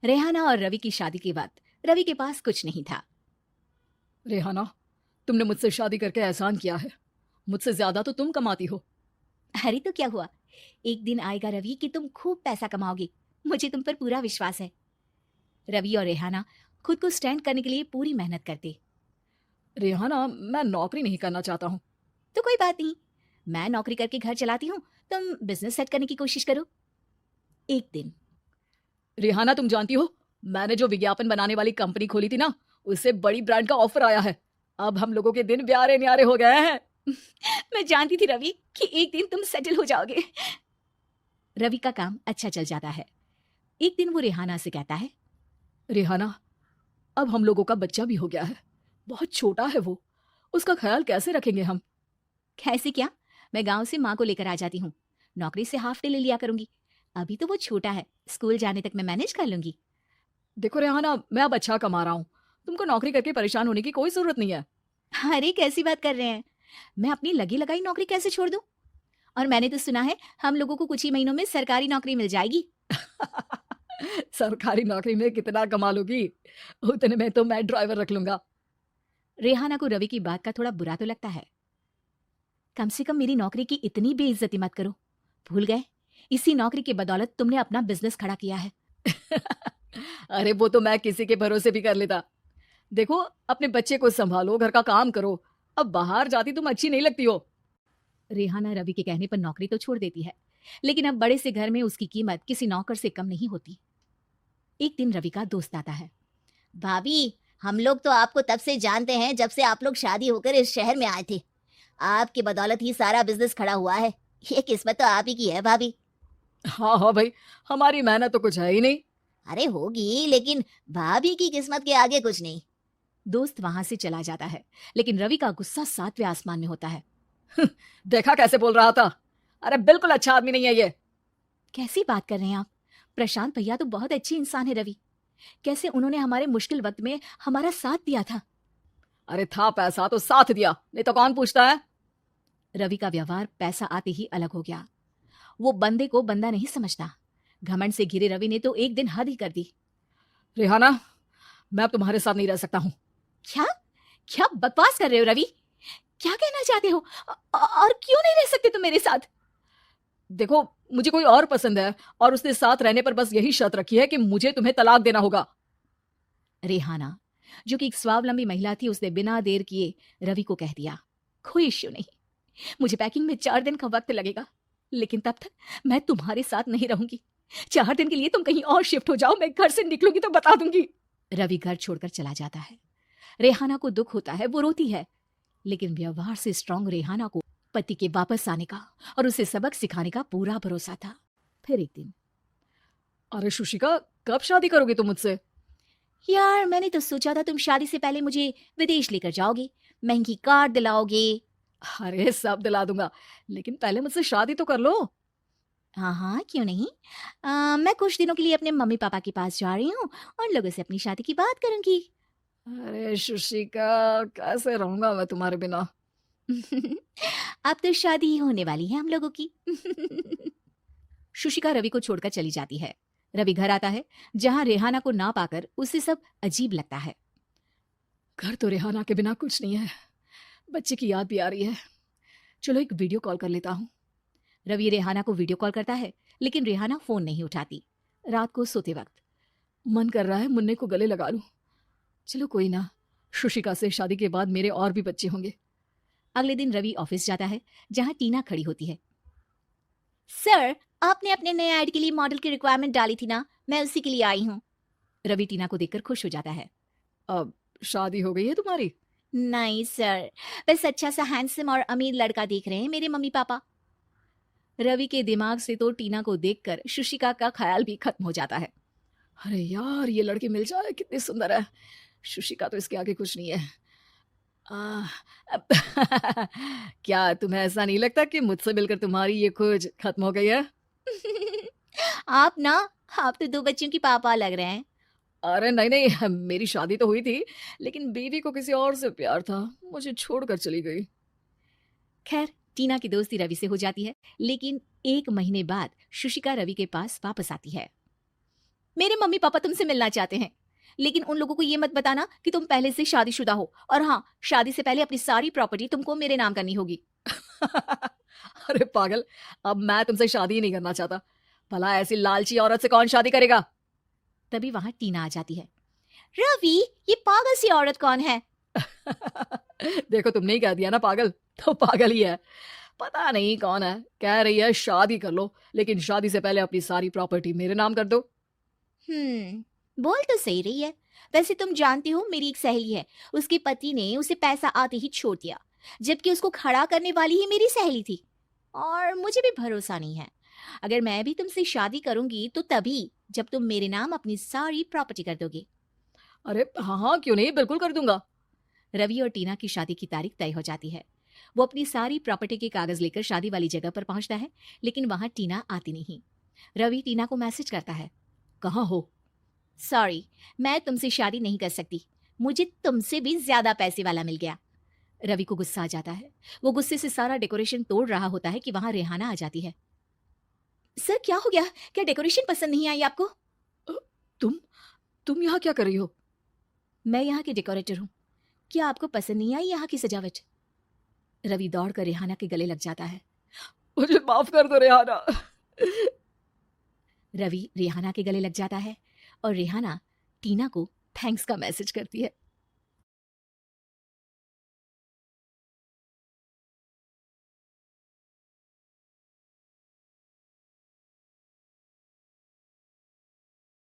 रेहाना और रवि की शादी के बाद रवि के पास कुछ नहीं था। रेहाना, तुमने मुझसे शादी करके एहसान किया है। मुझसे ज्यादा तो तुम कमाती हो। अरे तो क्या हुआ, एक दिन आएगा रवि कि तुम खूब पैसा कमाओगे। मुझे तुम पर पूरा विश्वास है। रवि और रेहाना खुद को स्टैंड करने के लिए पूरी मेहनत करते। रेहाना, मैं नौकरी नहीं करना चाहता हूँ। तो कोई बात नहीं, मैं नौकरी करके घर चलाती हूँ, तुम बिजनेस सेट करने की कोशिश करो। एक दिन। रेहाना, तुम जानती हो, मैंने जो विज्ञापन बनाने वाली कंपनी खोली थी ना, उससे बड़ी ब्रांड का ऑफर आया है। अब हम लोगों के दिन प्यारे न्यारे हो गए हैं। मैं जानती थी रवि कि एक दिन तुम सेटल हो जाओगे। रवि का काम अच्छा चल जाता है। एक दिन वो रेहाना से कहता है, रेहाना, अब हम लोगों का बच्चा भी हो गया है। बहुत छोटा है वो। उसका ख्याल कैसे रखेंगे हम? कैसे क्या, मैं गांव से माँ को लेकर आ जाती हूँ। नौकरी से हाफ डे ले लिया करूंगी। अभी तो वो छोटा है, स्कूल जाने तक मैं मैनेज कर लूंगी। देखो रेहाना, मैं अब अच्छा कमा रहा हूँ। तुमको नौकरी करके परेशान होने की कोई जरूरत नहीं है। अरे कैसी बात कर रहे हैं, मैं अपनी लगी लगाई नौकरी कैसे छोड़ दूं? और मैंने तो सुना है हम लोगों को कुछ ही महीनों में सरकारी नौकरी मिल जाएगी। सरकारी नौकरी में कितना कमा लोगी? उतने में तो मैं ड्राइवर रख लूंगा। रेहाना को रवि की बात का थोड़ा बुरा तो लगता है। कम से कम मेरी नौकरी की इतनी बेइज्जती मत करो। भूल गए, इसी नौकरी की बदौलत तुमने अपना बिजनेस खड़ा किया है। अरे वो तो मैं किसी के भरोसे भी कर लेता। देखो, अपने बच्चे को संभालो, घर का काम करो। अब बाहर जाती तुम अच्छी नहीं लगती हो। रेहाना रवि के कहने पर नौकरी तो छोड़ देती है, लेकिन अब बड़े से घर में उसकी कीमत किसी नौकर से कम नहीं होती। एक दिन रवि का दोस्त आता है। भाभी, हम लोग तो आपको तब से जानते हैं जब से आप लोग शादी होकर इस शहर में आए थे। आपकी बदौलत ही सारा बिजनेस खड़ा हुआ है। ये किस्मत तो आप ही की है भाभी। हाँ हाँ भाई, हमारी मेहनत तो कुछ है ही नहीं। अरे होगी, लेकिन भाभी की किस्मत के आगे कुछ नहीं। दोस्त वहां से चला जाता है, लेकिन रवि का गुस्सा सातवें आसमान में होता है। देखा कैसे बोल रहा था? अरे बिल्कुल अच्छा आदमी नहीं है ये। कैसी बात कर रहे हैं आप? प्रशांत भैया तो बहुत अच्छे इंसान है रवि। कैसे उन्होंने हमारे मुश्किल वक्त में हमारा साथ दिया था। अरे था पैसा तो साथ दिया, नहीं तो कौन पूछता है? रवि का व्यवहार पैसा आते ही अलग हो गया। वो बंदे को बंदा नहीं समझता। घमंड से घिरे रवि ने तो एक दिन हद ही कर दी। रेहाना, मैं अब तुम्हारे साथ नहीं रह सकता हूँ। क्या? क्या बकवास कर रहे हो रवि? क्या कहना चाहते हो? और क्यों नहीं रह सकते तुम मेरे साथ? देखो, मुझे कोई और पसंद है, और उसके साथ रहने पर बस यही शर्त रखी है कि मुझे तुम्हें तलाक देना होगा। रेहाना, जो कि एक स्वावलंबी महिला थी, उसने बिना देर किए रवि को कह दिया, कोई इश्यू नहीं, मुझे पैकिंग में 4 दिन का वक्त लगेगा, लेकिन तब तक मैं तुम्हारे साथ नहीं रहूंगी। 4 दिन के लिए तुम कहीं और शिफ्ट हो जाओ, मैं घर से निकलूंगी तो बता दूंगी। रवि घर छोड़कर चला जाता है। रेहाना को दुख होता है, वो रोती है, लेकिन व्यवहार से स्ट्रांग रेहाना को पति के वापस आने का और उसे सबक सिखाने का पूरा भरोसा था। फिर एक दिन, अरे शुशिका, कब शादी करोगे तुम मुझसे? यार मैंने तो सोचा था तुम शादी से पहले मुझे विदेश लेकर जाओगे, महंगी कार दिलाओगे। अरे सब दिला दूंगा, लेकिन पहले मुझसे शादी तो कर लो। हाँ हाँ, क्यों नहीं। मैं कुछ दिनों के लिए अपने मम्मी पापा के पास जा रही हूँ और लोगों से अपनी शादी की बात करूंगी। अरे शुशिका, कैसे रहूंगा मैं तुम्हारे बिना? अब तो शादी ही होने वाली है हम लोगों की। शुशिका रवि को छोड़कर चली जाती है। रवि घर आता है, जहां रेहाना को ना पाकर उसे सब अजीब लगता है। घर तो रेहाना के बिना कुछ नहीं है। बच्चे की याद भी आ रही है। चलो एक वीडियो कॉल कर लेता हूँ। रवि रेहाना को वीडियो कॉल करता है, लेकिन रेहाना फोन नहीं उठाती। रात को सोते वक्त मन कर रहा है मुन्ने को गले लगा लूं। चलो कोई ना, शुशिका से शादी के बाद मेरे और भी बच्चे होंगे। अगले दिन रवि ऑफिस जाता है, जहां टीना खड़ी होती है। सर, आपने अपने नए ऐड के लिए मॉडल की रिक्वायरमेंट डाली थी ना, मैं उसी के लिए आई हूँ। रवि टीना को देखकर खुश हो जाता है। अब शादी हो गई है तुम्हारी? नहीं सर, बस अच्छा सा हैंडसम और अमीर लड़का देख रहे हैं मेरे मम्मी पापा। रवि के दिमाग से तो टीना को देखकर शुशिका का ख्याल भी खत्म हो जाता है। अरे यार, ये लड़की मिल जाए, कितनी सुंदर है। शुशिका तो इसके आगे कुछ नहीं है। आ, अब क्या तुम्हें ऐसा नहीं लगता कि मुझसे मिलकर तुम्हारी ये खोज खत्म हो गई है? आप ना, आप तो 2 बच्चों की पापा लग रहे हैं। अरे नहीं नहीं, मेरी शादी तो हुई थी, लेकिन बीवी को किसी और से प्यार था, मुझे छोड़कर चली गई। खैर, टीना की दोस्ती रवि से हो जाती है, लेकिन 1 महीने बाद शुशिका रवि के पास वापस आती है। मेरे मम्मी पापा तुमसे मिलना चाहते हैं, लेकिन उन लोगों को ये मत बताना कि तुम पहले से शादीशुदा हो, और हाँ, शादी से पहले अपनी सारी प्रॉपर्टी तुमको मेरे नाम करनी होगी। अरे पागल, अब मैं तुमसे शादी ही नहीं करना चाहता। भला ऐसी लालची औरत से कौन शादी करेगा? तभी वहां टीना आ जाती है। रवि, ये पागल सी औरत कौन है? देखो, तुमने ही कह दिया ना पागल, तो पागल ही है। पता नहीं कौन है, कह रही है शादी कर लो, लेकिन शादी से पहले अपनी सारी प्रॉपर्टी मेरे नाम कर दो। बोल तो सही रही है। वैसे तुम जानती हो, मेरी एक सहेली है, उसके पति ने उसे पैसा आते ही छोड़ दिया, जबकि उसको खड़ा करने वाली ही मेरी सहेली थी। और मुझे भी भरोसा नहीं है। अगर मैं भी तुमसे शादी करूंगी तो तभी जब तुम मेरे नाम अपनी सारी प्रॉपर्टी कर दोगे। अरे हाँ हाँ, क्यों नहीं, बिल्कुल कर दूंगा। रवि और टीना की शादी की तारीख तय हो जाती है। वो अपनी सारी प्रॉपर्टी के कागज लेकर शादी वाली जगह पर पहुंचता है, लेकिन वहां टीना आती नहीं। रवि टीना को मैसेज करता है, कहाँ हो? सॉरी, मैं तुमसे शादी नहीं कर सकती, मुझे तुमसे भी ज्यादा पैसे वाला मिल गया। रवि को गुस्सा आ जाता है। वो गुस्से से सारा डेकोरेशन तोड़ रहा होता है कि वहां रेहाना आ जाती है। सर, क्या हो गया? क्या डेकोरेशन पसंद नहीं आई आपको? तुम यहाँ क्या कर रही हो? मैं यहाँ की डेकोरेटर हूँ। क्या आपको पसंद नहीं आई यहाँ की सजावट? रवि दौड़कर रेहाना के गले लग जाता है। मुझे माफ कर दो रेहाना। रवि रेहाना के गले लग जाता है और रेहाना टीना को थैंक्स का मैसेज करती है।